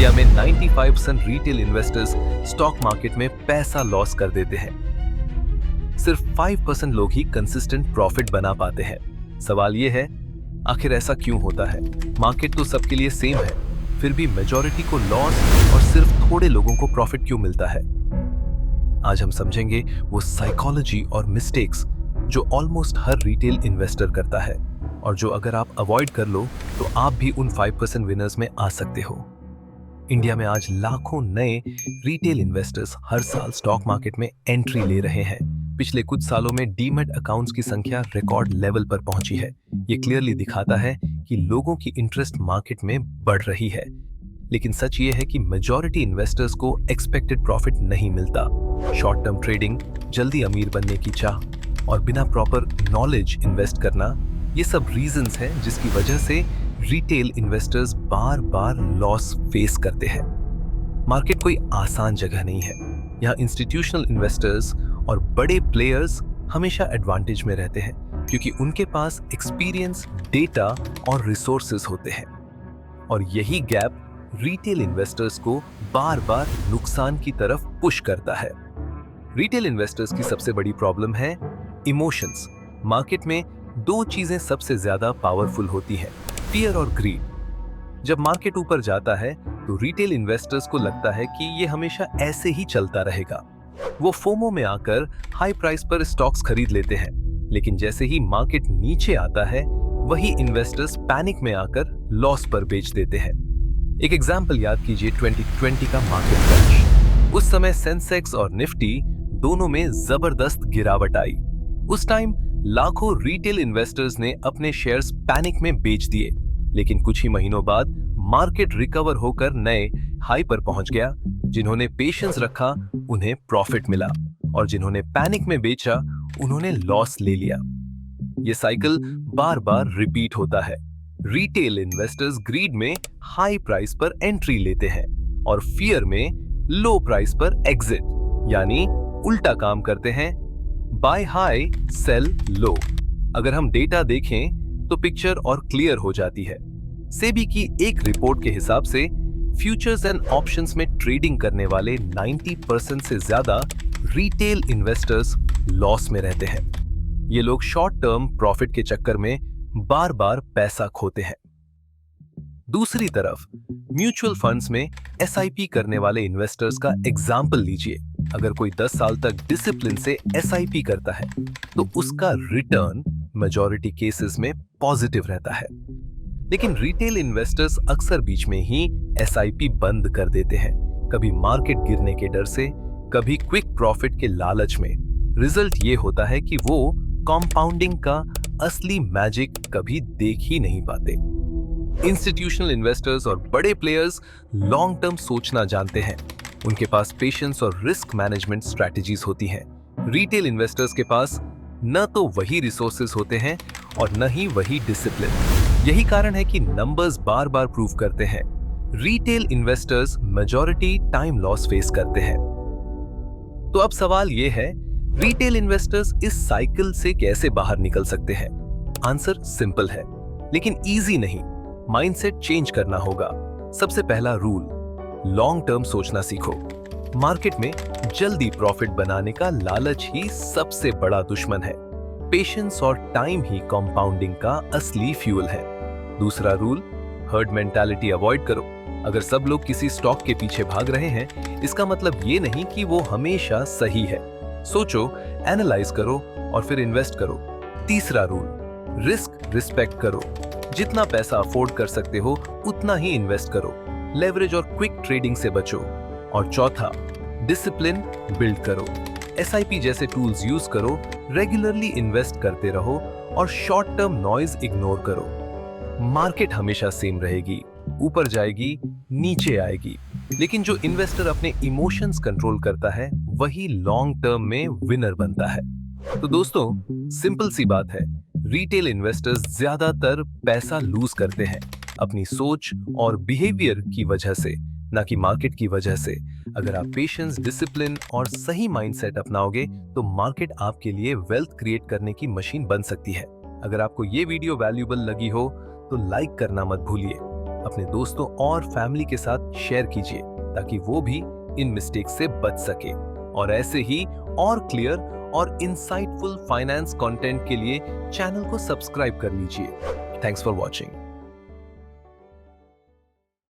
India में 95% retail investors stock market में पैसा लॉस कर देते हैं। सिर्फ 5% लोग ही कंसिस्टेंट प्रॉफिट बना पाते हैं। सवाल यह है, आखिर ऐसा क्यों होता है? मार्केट तो सबके लिए सेम है, फिर भी मेजॉरिटी को लॉस और सिर्फ थोड़े लोगों को प्रॉफिट क्यों मिलता है? आज हम समझेंगे वो साइकोलॉजी और मिस्टेक्स जो ऑलमोस्ट हर रिटेल इन्वेस्टर करता है, और जो अगर आप अवॉइड कर लो तो आप भी उन 5% विनर्स में आ सकते हो। इंडिया में आज लाखों नए रिटेल इन्वेस्टर्स हर साल स्टॉक मार्केट में एंट्री ले रहे हैं। पिछले कुछ सालों में डीमैट अकाउंट्स की संख्या रिकॉर्ड लेवल पर पहुंची है। ये क्लियरली दिखाता है कि लोगों की इंटरेस्ट मार्केट में बढ़ रही है। लेकिन सच ये है कि मेजॉरिटी इन्वेस्टर्स को एक्सपेक्टेड प्रॉफिट नहीं मिलता। शॉर्ट टर्म ट्रेडिंग, जल्दी अमीर बनने की चाह और बिना प्रॉपर नॉलेज इन्वेस्ट करना, ये सब रीजंस हैं जिसकी वजह से रिटेल इन्वेस्टर्स बार बार लॉस फेस करते हैं। मार्केट कोई आसान जगह नहीं है। यहाँ इंस्टीट्यूशनल इन्वेस्टर्स और बड़े प्लेयर्स हमेशा एडवांटेज में रहते हैं, क्योंकि उनके पास एक्सपीरियंस, डेटा और रिसोर्सेज होते हैं। और यही गैप रिटेल इन्वेस्टर्स को बार बार नुकसान की तरफ पुश करता है। रिटेल इन्वेस्टर्स की सबसे बड़ी प्रॉब्लम है इमोशंस। मार्केट में दो चीजें सबसे ज्यादा पावरफुल होती हैं, फियर और ग्रीड। जब मार्केट ऊपर जाता है तो रिटेल इन्वेस्टर्स को लगता है कि ये हमेशा ऐसे ही चलता रहेगा। वो फोमो में आकर हाई प्राइस पर स्टॉक्स खरीद लेते हैं। लेकिन जैसे ही मार्केट नीचे आता है, वही इन्वेस्टर्स पैनिक में आकर लॉस पर बेच देते हैं। एक एग्जाम्पल याद कीजिए 2020 का मार्केट क्रैश। उस समय सेंसेक्स और निफ्टी दोनों में जबरदस्त गिरावट आई। उस टाइम लाखों रिटेल इन्वेस्टर्स ने अपने शेयर्स पैनिक में बेच दिए। लेकिन कुछ ही महीनों बाद मार्केट रिकवर होकर नए हाई पर पहुंच गया। जिन्होंने पेशेंस रखा उन्हें प्रॉफिट मिला, और जिन्होंने पैनिक में बेचा उन्होंने लॉस ले लिया। ये साइकिल बार बार रिपीट होता है। रिटेल इन्वेस्टर्स ग्रीड में हाई प्राइस पर एंट्री लेते हैं और फियर में लो प्राइस पर एग्जिट, यानी उल्टा काम करते हैं। बाय हाई, सेल लो। अगर हम डेटा देखें तो पिक्चर और क्लियर हो जाती है। सेबी की एक रिपोर्ट के हिसाब से फ्यूचर्स एंड ऑप्शंस में ट्रेडिंग करने वाले 90% से ज्यादा रिटेल इन्वेस्टर्स लॉस में रहते हैं। ये लोग शॉर्ट टर्म प्रॉफिट के चक्कर में बार बार पैसा खोते हैं। दूसरी तरफ म्यूचुअल फंड्स में एसआईपी करने वाले इन्वेस्टर्स का एग्जाम्पल लीजिए। अगर कोई 10 साल तक डिसिप्लिन से एसआईपी करता है तो उसका रिटर्न मेजॉरिटी केसेस में पॉजिटिव रहता है। लेकिन रिटेल इन्वेस्टर्स अक्सर बीच में ही एसआईपी बंद कर देते हैं, कभी मार्केट गिरने के डर से, कभी क्विक प्रॉफिट के लालच में। रिजल्ट ये होता है कि वो कंपाउंडिंग का असली मैजिक कभी देख ही नहीं पाते। इंस्टीट्यूशनल इन्वेस्टर्स और बड़े प्लेयर्स लॉन्ग टर्म सोचना जानते हैं। उनके पास पेशेंस और रिस्क मैनेजमेंट स्ट्रैटेजीज होती हैं। रिटेल इन्वेस्टर्स के पास न तो वही रिसोर्सेज होते हैं और न ही वही डिसिप्लिन। यही कारण है कि नंबर्स बार बार प्रूव करते हैं, retail investors majority time loss face करते हैं। तो अब सवाल यह है, रिटेल इन्वेस्टर्स इस साइकिल से कैसे बाहर निकल सकते हैं? आंसर सिंपल है, लेकिन इजी नहीं। माइंडसेट चेंज करना होगा। सबसे पहला रूल, लॉन्ग टर्म सोचना सीखो। मार्केट में जल्दी प्रॉफिट बनाने का लालच ही सबसे बड़ा दुश्मन है। पेशेंस और टाइम ही कंपाउंडिंग का असली फ्यूल है। दूसरा रूल, हर्ड मेंटालिटी अवॉइड करो। अगर सब लोग किसी स्टॉक के पीछे भाग रहे हैं, इसका मतलब ये नहीं कि वो हमेशा सही है। सोचो, एनालाइज करो और फिर इन्वेस्ट करो। तीसरा रूल, रिस्क रिस्पेक्ट करो। जितना पैसा अफोर्ड कर सकते हो उतना ही इन्वेस्ट करो। लेवरेज और क्विक ट्रेडिंग से बचो। और चौथा, डिसिप्लिन बिल्ड करो। एसआईपी जैसे टूल्स यूज करो, रेगुलरली इन्वेस्ट करते रहो और शॉर्ट टर्म नॉइज इग्नोर करो। मार्केट हमेशा सेम रहेगी, ऊपर जाएगी, नीचे आएगी, लेकिन जो इन्वेस्टर अपने इमोशंस कंट्रोल करता है वही लॉन्ग टर्म में विनर बनता है। तो दोस्तों, सिंपल सी बात है, रिटेल इन्वेस्टर्स ज्यादातर पैसा लूज करते हैं अपनी सोच और बिहेवियर की वजह से, ना कि मार्केट की वजह से। अगर आप पेशेंस, डिसिप्लिन और सही माइंडसेट अपनाओगे तो मार्केट आपके लिए वेल्थ क्रिएट करने की मशीन बन सकती है। अगर आपको ये वीडियो वैल्यूएबल लगी हो तो लाइक करना मत भूलिए अपने दोस्तों और फैमिली के साथ शेयर कीजिए ताकि वो भी इन मिस्टेक से बच सके। और ऐसे ही और क्लियर और इंसाइटफुल फाइनेंस कंटेंट के लिए चैनल को सब्सक्राइब कर लीजिए। Thanks for watching.